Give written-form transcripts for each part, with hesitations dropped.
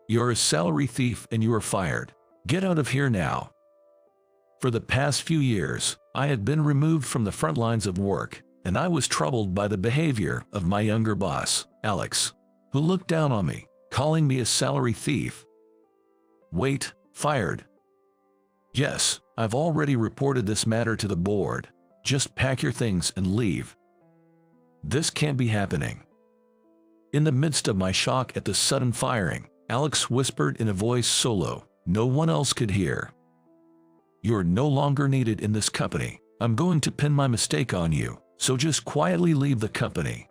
You're a salary thief and you are fired. Get out of here now. For the past few years, I had been removed from the front lines of work, and I was troubled by the behavior of my younger boss, Alex, who looked down on me, calling me a salary thief. Wait, fired? Yes, I've already reported this matter to the board. Just pack your things and leave. This can't be happening. In the midst of my shock at the sudden firing, Alex whispered in a voice so low, no one else could hear. You're no longer needed in this company. I'm going to pin my mistake on you, so just quietly leave the company.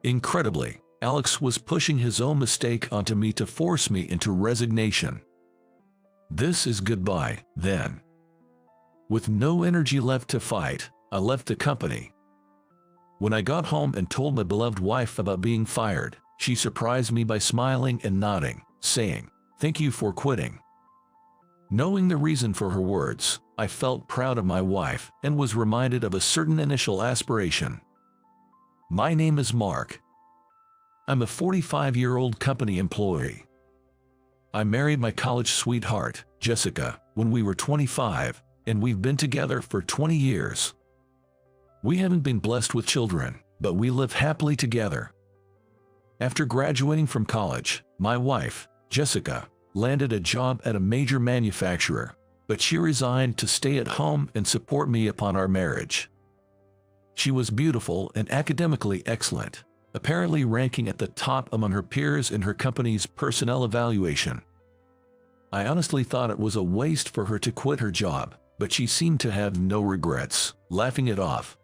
Incredibly, Alex was pushing his own mistake onto me to force me into resignation. This is goodbye, then. With no energy left to fight, I left the company. When I got home and told my beloved wife about being fired, she surprised me by smiling and nodding, saying, "Thank you for quitting." Knowing the reason for her words, I felt proud of my wife and was reminded of a certain initial aspiration. My name is Mark. I'm a 45-year-old company employee. I married my college sweetheart, Jessica, when we were 25, and we've been together for 20 years. We haven't been blessed with children, but we live happily together. After graduating from college, my wife, Jessica, landed a job at a major manufacturer, but she resigned to stay at home and support me upon our marriage. She was beautiful and academically excellent, apparently ranking at the top among her peers in her company's personnel evaluation. I honestly thought it was a waste for her to quit her job, but she seemed to have no regrets, laughing it off.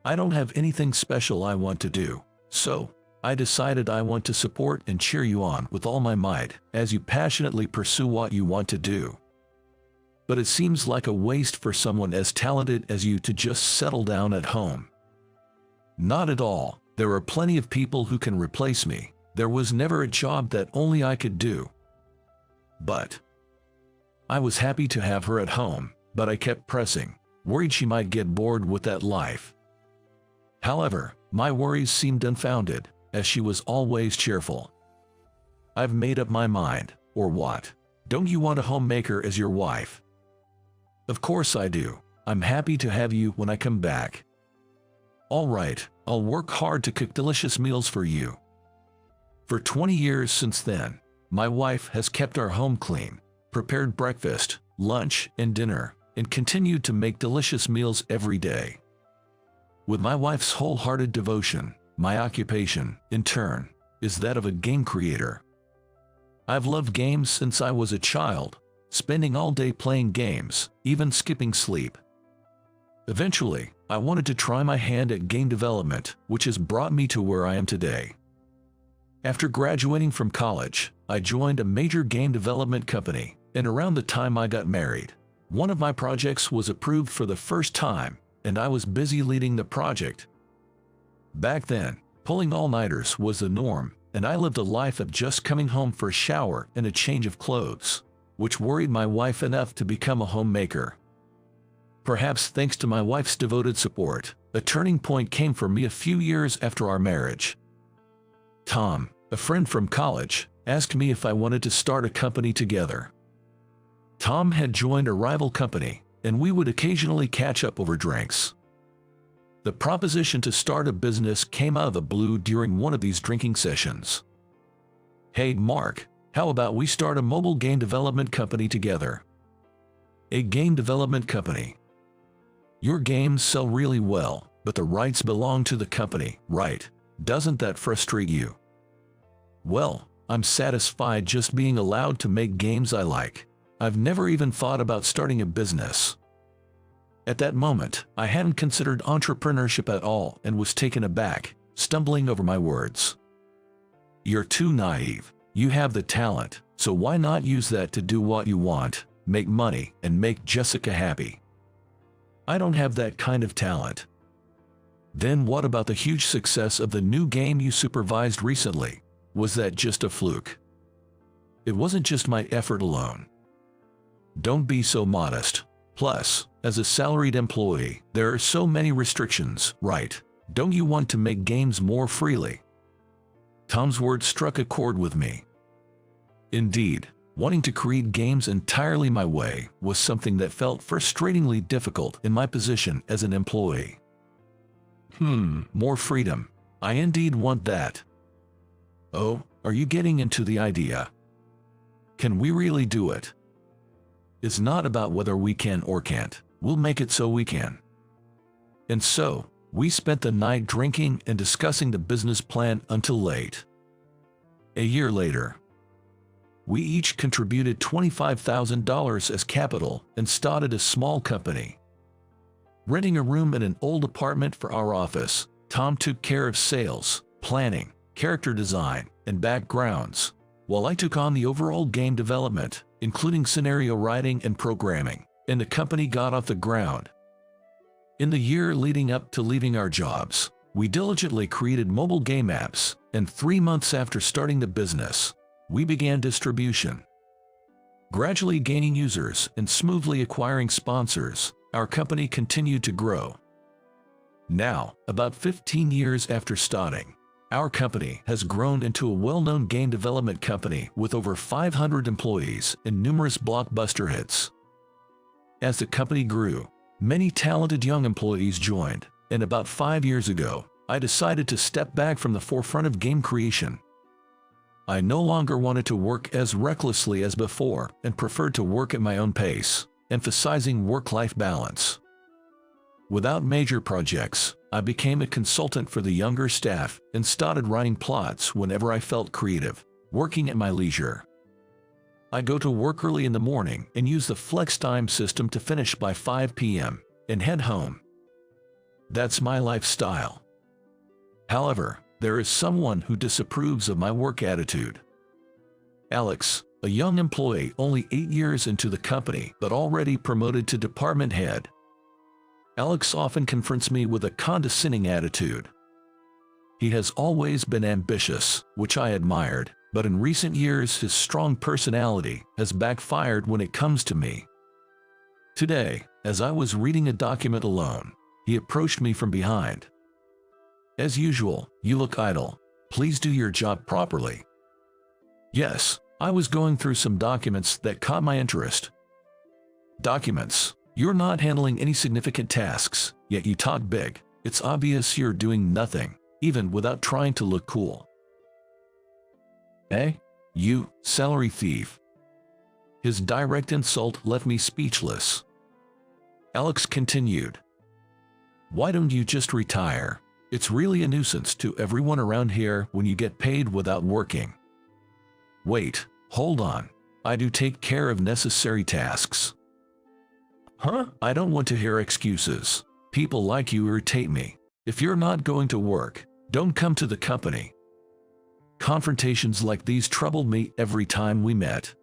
I don't have anything special I want to do, so I decided I want to support and cheer you on with all my might as you passionately pursue what you want to do. But it seems like a waste for someone as talented as you to just settle down at home. Not at all. There are plenty of people who can replace me. There was never a job that only I could do. But I was happy to have her at home, but I kept pressing, worried she might get bored with that life. However, my worries seemed unfounded, as she was always cheerful. I've made up my mind, or what? Don't you want a homemaker as your wife? Of course I do. I'm happy to have you when I come back. All right, I'll work hard to cook delicious meals for you. For 20 years since then, my wife has kept our home clean, prepared breakfast, lunch, and dinner, and continued to make delicious meals every day. With my wife's wholehearted devotion, my occupation, in turn, is that of a game creator. I've loved games since I was a child, spending all day playing games, even skipping sleep. Eventually, I wanted to try my hand at game development, which has brought me to where I am today. After graduating from college, I joined a major game development company, and around the time I got married, one of my projects was approved for the first time, and I was busy leading the project. Back then, pulling all-nighters was the norm, and I lived a life of just coming home for a shower and a change of clothes, which worried my wife enough to become a homemaker. Perhaps thanks to my wife's devoted support, a turning point came for me a few years after our marriage. Tom, a friend from college, asked me if I wanted to start a company together. Tom had joined a rival company, and we would occasionally catch up over drinks. The proposition to start a business came out of the blue during one of these drinking sessions. "Hey Mark, how about we start a mobile game development company together?" "A game development company? Your games sell really well, but the rights belong to the company, right? Doesn't that frustrate you?" "Well, I'm satisfied just being allowed to make games I like. I've never even thought about starting a business." At that moment, I hadn't considered entrepreneurship at all and was taken aback, stumbling over my words. "You're too naive. You have the talent, so why not use that to do what you want, make money, and make Jessica happy?" "I don't have that kind of talent." "Then what about the huge success of the new game you supervised recently? Was that just a fluke?" "It wasn't just my effort alone." "Don't be so modest. Plus, as a salaried employee, there are so many restrictions, right? Don't you want to make games more freely?" Tom's words struck a chord with me. Indeed, wanting to create games entirely my way was something that felt frustratingly difficult in my position as an employee. More freedom. I indeed want that. Oh, are you getting into the idea? Can we really do it? It's not about whether we can or can't. We'll make it so we can. And so, we spent the night drinking and discussing the business plan until late. A year later, we each contributed $25,000 as capital and started a small company. Renting a room in an old apartment for our office, Tom took care of sales, planning, character design, and backgrounds, while I took on the overall game development, including scenario writing and programming, and the company got off the ground. In the year leading up to leaving our jobs, we diligently created mobile game apps, and 3 months after starting the business, we began distribution. Gradually gaining users and smoothly acquiring sponsors, our company continued to grow. Now, about 15 years after starting, our company has grown into a well-known game development company with over 500 employees and numerous blockbuster hits. As the company grew, many talented young employees joined, and about 5 years ago, I decided to step back from the forefront of game creation. I no longer wanted to work as recklessly as before and preferred to work at my own pace, emphasizing work-life balance. Without major projects, I became a consultant for the younger staff and started writing plots whenever I felt creative, working at my leisure. I go to work early in the morning and use the flex time system to finish by 5 p.m. and head home. That's my lifestyle. However, there is someone who disapproves of my work attitude. Alex, a young employee only 8 years into the company but already promoted to department head. Alex often confronts me with a condescending attitude. He has always been ambitious, which I admired, but in recent years his strong personality has backfired when it comes to me. Today, as I was reading a document alone, he approached me from behind. "As usual, you look idle. Please do your job properly." Yes, I was going through some documents that caught my interest. Documents. You're not handling any significant tasks, yet you talk big. It's obvious you're doing nothing, even without trying to look cool. Eh? You, salary thief. His direct insult left me speechless. Alex continued. "Why don't you just retire? It's really a nuisance to everyone around here when you get paid without working." "Wait, hold on. I do take care of necessary tasks." "Huh? I don't want to hear excuses. People like you irritate me. If you're not going to work, don't come to the company." Confrontations like these troubled me every time we met.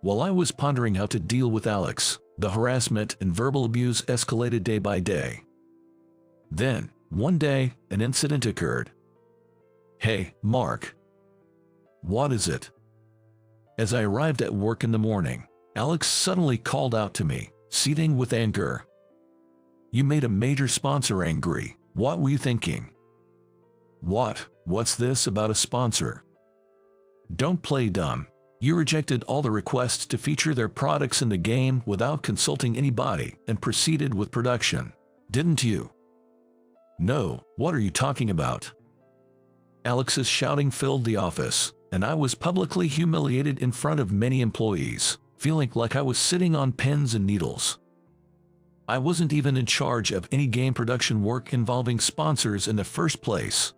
While I was pondering how to deal with Alex, the harassment and verbal abuse escalated day by day. Then, one day, an incident occurred. "Hey, Mark." "What is it?" As I arrived at work in the morning, Alex suddenly called out to me, seething with anger. "You made a major sponsor angry. What were you thinking?" What's this about a sponsor?" "Don't play dumb. You rejected all the requests to feature their products in the game without consulting anybody and proceeded with production, didn't you?" "No, what are you talking about?" Alex's shouting filled the office, and I was publicly humiliated in front of many employees, feeling like I was sitting on pins and needles. I wasn't even in charge of any game production work involving sponsors in the first place.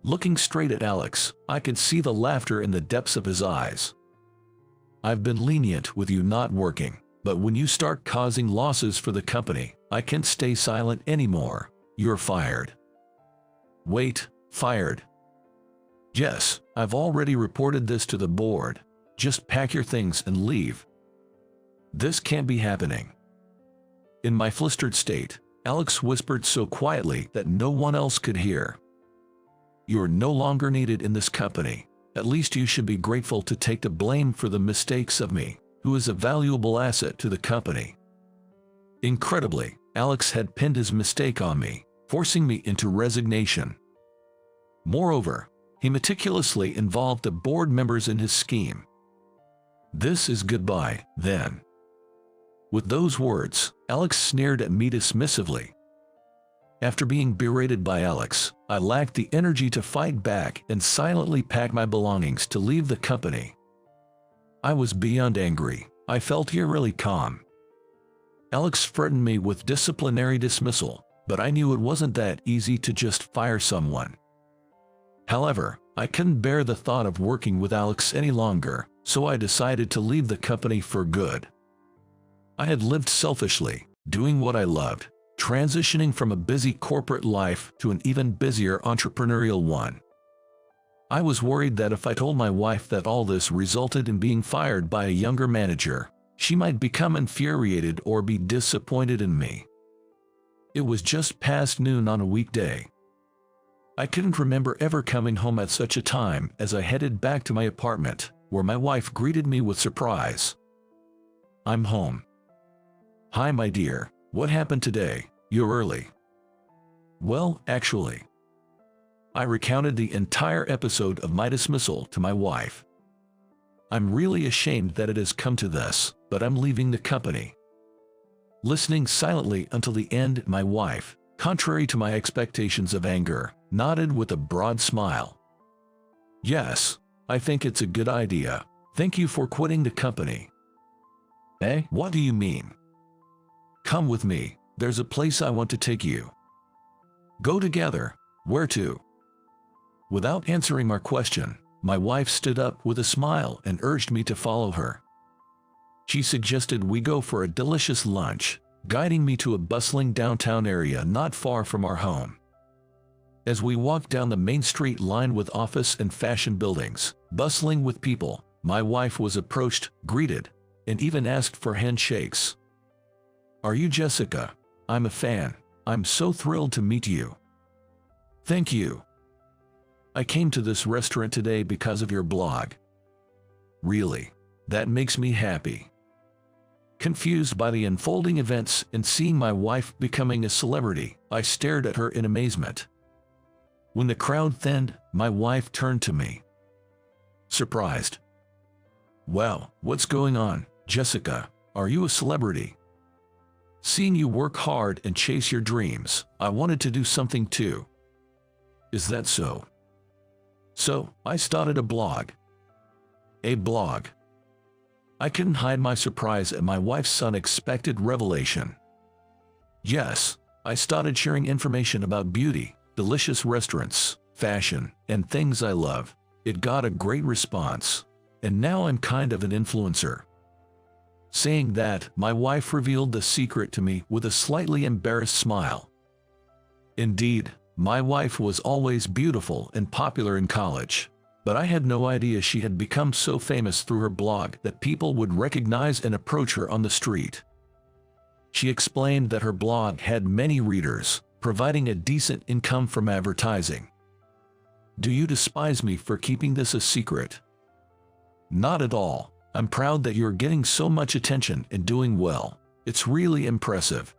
Looking straight at Alex, I could see the laughter in the depths of his eyes. "I've been lenient with you not working, but when you start causing losses for the company, I can't stay silent anymore. You're fired." "Wait, fired?" "Yes, I've already reported this to the board. Just pack your things and leave." "This can't be happening." In my flustered state, Alex whispered so quietly that no one else could hear. "You're no longer needed in this company. At least you should be grateful to take the blame for the mistakes of me, who is a valuable asset to the company." Incredibly, Alex had pinned his mistake on me, forcing me into resignation. Moreover, He meticulously involved the board members in his scheme. "This is goodbye, then." With those words, Alex sneered at me dismissively. After being berated by Alex, I lacked the energy to fight back and silently packed my belongings to leave the company. I was beyond angry. I felt eerily calm. Alex threatened me with disciplinary dismissal, but I knew it wasn't that easy to just fire someone. However, I couldn't bear the thought of working with Alex any longer, so I decided to leave the company for good. I had lived selfishly, doing what I loved, transitioning from a busy corporate life to an even busier entrepreneurial one. I was worried that if I told my wife that all this resulted in being fired by a younger manager, she might become infuriated or be disappointed in me. It was just past noon on a weekday. I couldn't remember ever coming home at such a time as I headed back to my apartment, where my wife greeted me with surprise. "I'm home." "Hi, my dear. What happened today? You're early." "Well, actually." I recounted the entire episode of my dismissal to my wife. "I'm really ashamed that it has come to this, but I'm leaving the company." Listening silently until the end, my wife, contrary to my expectations of anger, nodded with a broad smile. "Yes, I think it's a good idea. Thank you for quitting the company." "Eh? What do you mean?" "Come with me. There's a place I want to take you." "Go together. Where to?" Without answering my question, my wife stood up with a smile and urged me to follow her. She suggested we go for a delicious lunch, guiding me to a bustling downtown area not far from our home. As we walked down the main street lined with office and fashion buildings, bustling with people, my wife was approached, greeted, and even asked for handshakes. "Are you Jessica? I'm a fan. I'm so thrilled to meet you." "Thank you. I came to this restaurant today because of your blog." "Really? That makes me happy." Confused by the unfolding events and seeing my wife becoming a celebrity, I stared at her in amazement. When the crowd thinned, my wife turned to me, surprised. "Well, what's going on, Jessica? Are you a celebrity?" "Seeing you work hard and chase your dreams, I wanted to do something too." "Is that so?" "So, I started a blog." "A blog?" I couldn't hide my surprise at my wife's unexpected revelation. "Yes, I started sharing information about beauty, delicious restaurants, fashion, and things I love. It got a great response, and now I'm kind of an influencer." Saying that, my wife revealed the secret to me with a slightly embarrassed smile. Indeed, my wife was always beautiful and popular in college, but I had no idea she had become so famous through her blog that people would recognize and approach her on the street. She explained that her blog had many readers, providing a decent income from advertising. "Do you despise me for keeping this a secret?" "Not at all. I'm proud that you're getting so much attention and doing well. It's really impressive."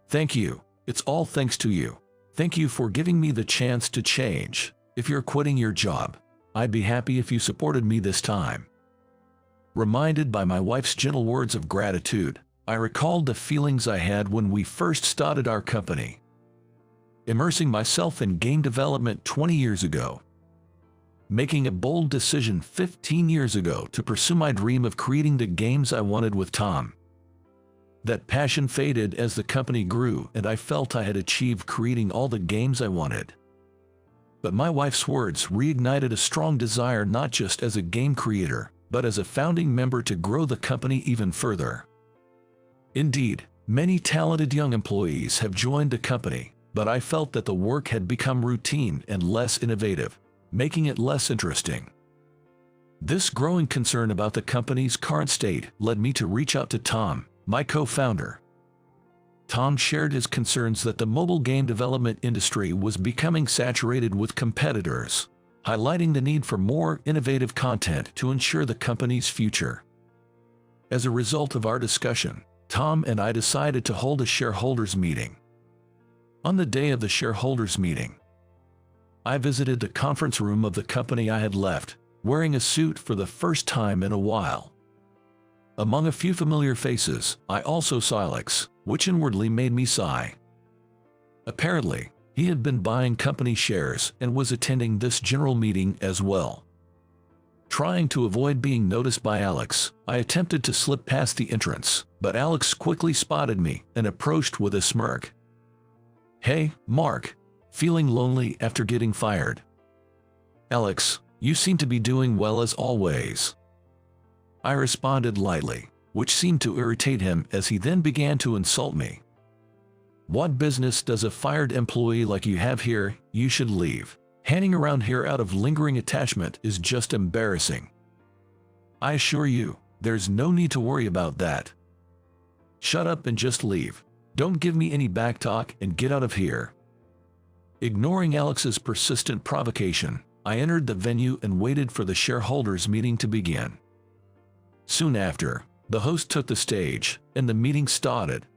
"Thank you. It's all thanks to you. Thank you for giving me the chance to change. If you're quitting your job, I'd be happy if you supported me this time." Reminded by my wife's gentle words of gratitude, I recalled the feelings I had when we first started our company. Immersing myself in game development 20 years ago. Making a bold decision 15 years ago to pursue my dream of creating the games I wanted with Tom. That passion faded as the company grew and I felt I had achieved creating all the games I wanted. But my wife's words reignited a strong desire not just as a game creator, but as a founding member to grow the company even further. Indeed, many talented young employees have joined the company, but I felt that the work had become routine and less innovative, making it less interesting. This growing concern about the company's current state led me to reach out to Tom, my co-founder. Tom shared his concerns that the mobile game development industry was becoming saturated with competitors, highlighting the need for more innovative content to ensure the company's future. As a result of our discussion, Tom and I decided to hold a shareholders meeting. On the day of the shareholders meeting, I visited the conference room of the company I had left, wearing a suit for the first time in a while. Among a few familiar faces, I also saw Alex, which inwardly made me sigh. Apparently, he had been buying company shares and was attending this general meeting as well. Trying to avoid being noticed by Alex, I attempted to slip past the entrance, but Alex quickly spotted me and approached with a smirk. "Hey, Mark. Feeling lonely after getting fired?" "Alex, you seem to be doing well as always." I responded lightly, which seemed to irritate him as he then began to insult me. "What business does a fired employee like you have here? You should leave. Hanging around here out of lingering attachment is just embarrassing." "I assure you, there's no need to worry about that." "Shut up and just leave. Don't give me any backtalk and get out of here." Ignoring Alex's persistent provocation, I entered the venue and waited for the shareholders meeting to begin. Soon after, the host took the stage, and the meeting started.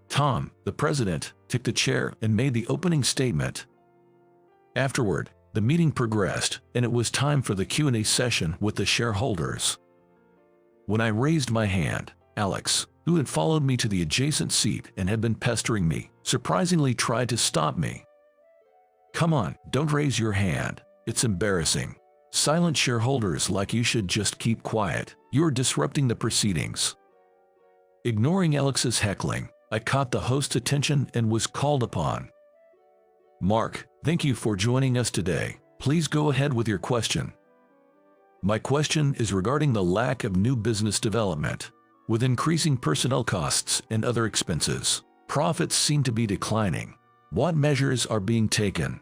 Tom, the president, took the chair and made the opening statement. Afterward, the meeting progressed, and it was time for the Q&A session with the shareholders. When I raised my hand, Alex, who had followed me to the adjacent seat and had been pestering me, surprisingly tried to stop me. "Come on, don't raise your hand. It's embarrassing. Silent shareholders like you should just keep quiet. You're disrupting the proceedings." Ignoring Alex's heckling, I caught the host's attention and was called upon. "Mark, thank you for joining us today. Please go ahead with your question." "My question is regarding the lack of new business development. With increasing personnel costs and other expenses, profits seem to be declining. What measures are being taken?"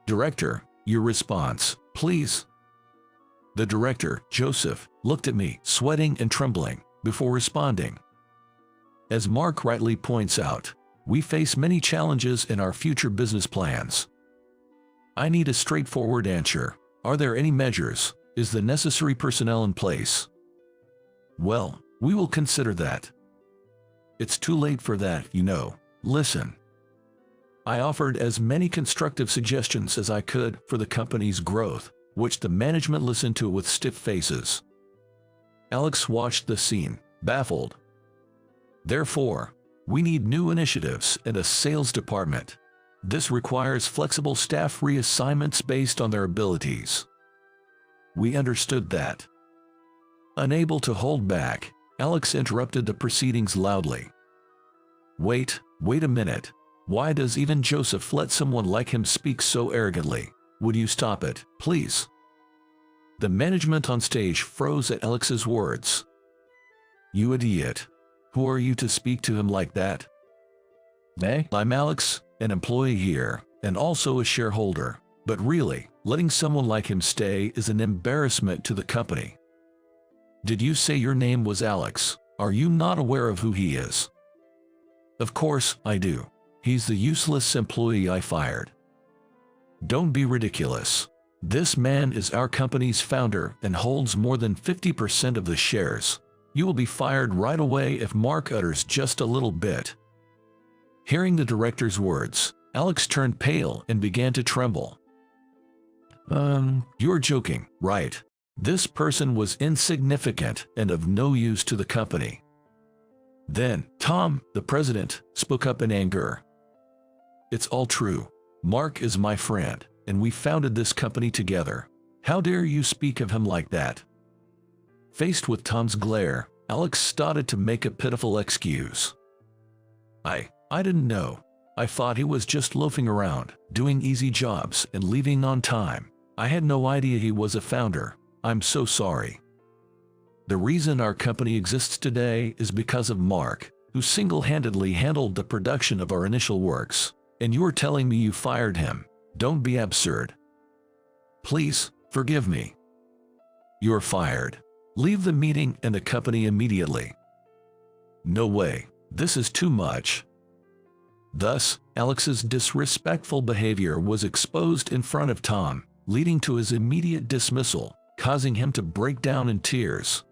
"Director, your response, please." The director, Joseph, looked at me, sweating and trembling, before responding. "As Mark rightly points out, we face many challenges in our future business plans. I need a straightforward answer. Are there any measures? Is the necessary personnel in place?" "Well, we will consider that." "It's too late for that, you know. Listen." I offered as many constructive suggestions as I could for the company's growth, which the management listened to with stiff faces. Alex watched the scene, baffled. "Therefore, we need new initiatives and a sales department. This requires flexible staff reassignments based on their abilities." We understood that. Unable to hold back, Alex interrupted the proceedings loudly. Wait a minute. Why does even Joseph let someone like him speak so arrogantly? Would you stop it, please?" The management on stage froze at Alex's words. "You idiot. Who are you to speak to him like that?" "I'm Alex, an employee here, and also a shareholder. But really, letting someone like him stay is an embarrassment to the company." "Did you say your name was Alex? Are you not aware of who he is?" "Of course I do. He's the useless employee I fired." "Don't be ridiculous. This man is our company's founder and holds more than 50% of the shares. You will be fired right away if Mark utters just a little bit." Hearing the director's words, Alex turned pale and began to tremble. You're joking, right? This person was insignificant and of no use to the company." Then, Tom, the president, spoke up in anger. "It's all true. Mark is my friend, and we founded this company together. How dare you speak of him like that?" Faced with Tom's glare, Alex started to make a pitiful excuse. I didn't know. I thought he was just loafing around, doing easy jobs and leaving on time. I had no idea he was a founder. I'm so sorry. The reason our company exists today is because of Mark, who single-handedly handled the production of our initial works. And you're telling me you fired him? Don't be absurd. Please, forgive me. You're fired. Leave the meeting and the company immediately." "No way. This is too much." Thus, Alex's disrespectful behavior was exposed in front of Tom, leading to his immediate dismissal, causing him to break down in tears.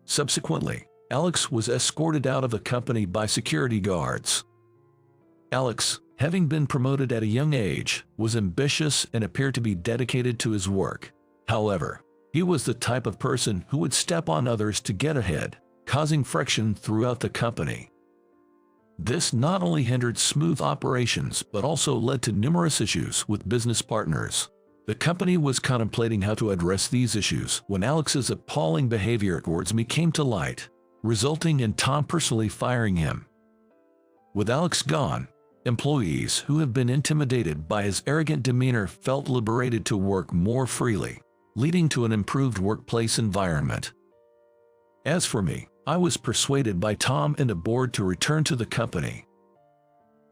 Subsequently, Alex was escorted out of the company by security guards. "Alex, having been promoted at a young age, was ambitious and appeared to be dedicated to his work. However, he was the type of person who would step on others to get ahead, causing friction throughout the company. This not only hindered smooth operations but also led to numerous issues with business partners. The company was contemplating how to address these issues when Alex's appalling behavior towards me came to light, resulting in Tom personally firing him. With Alex gone, employees who have been intimidated by his arrogant demeanor felt liberated to work more freely, leading to an improved workplace environment. As for me, I was persuaded by Tom and the board to return to the company.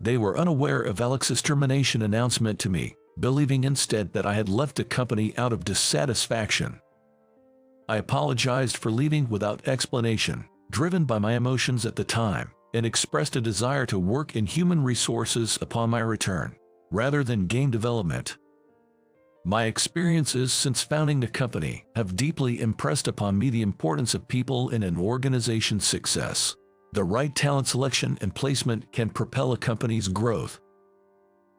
They were unaware of Alex's termination announcement to me, believing instead that I had left the company out of dissatisfaction. I apologized for leaving without explanation, driven by my emotions at the time, and expressed a desire to work in human resources upon my return, rather than game development. My experiences since founding the company have deeply impressed upon me the importance of people in an organization's success. The right talent selection and placement can propel a company's growth.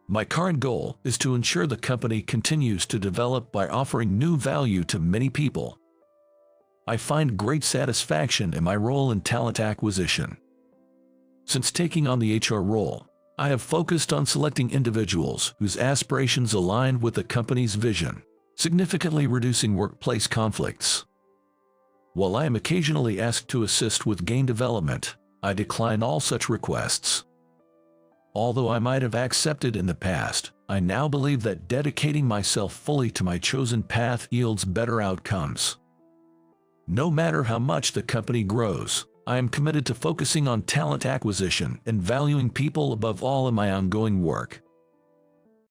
My current goal is to ensure the company continues to develop by offering new value to many people. I find great satisfaction in my role in talent acquisition. Since taking on the HR role, I have focused on selecting individuals whose aspirations align with the company's vision, significantly reducing workplace conflicts. While I am occasionally asked to assist with game development, I decline all such requests. Although I might have accepted in the past, I now believe that dedicating myself fully to my chosen path yields better outcomes. No matter how much the company grows, I am committed to focusing on talent acquisition and valuing people above all in my ongoing work.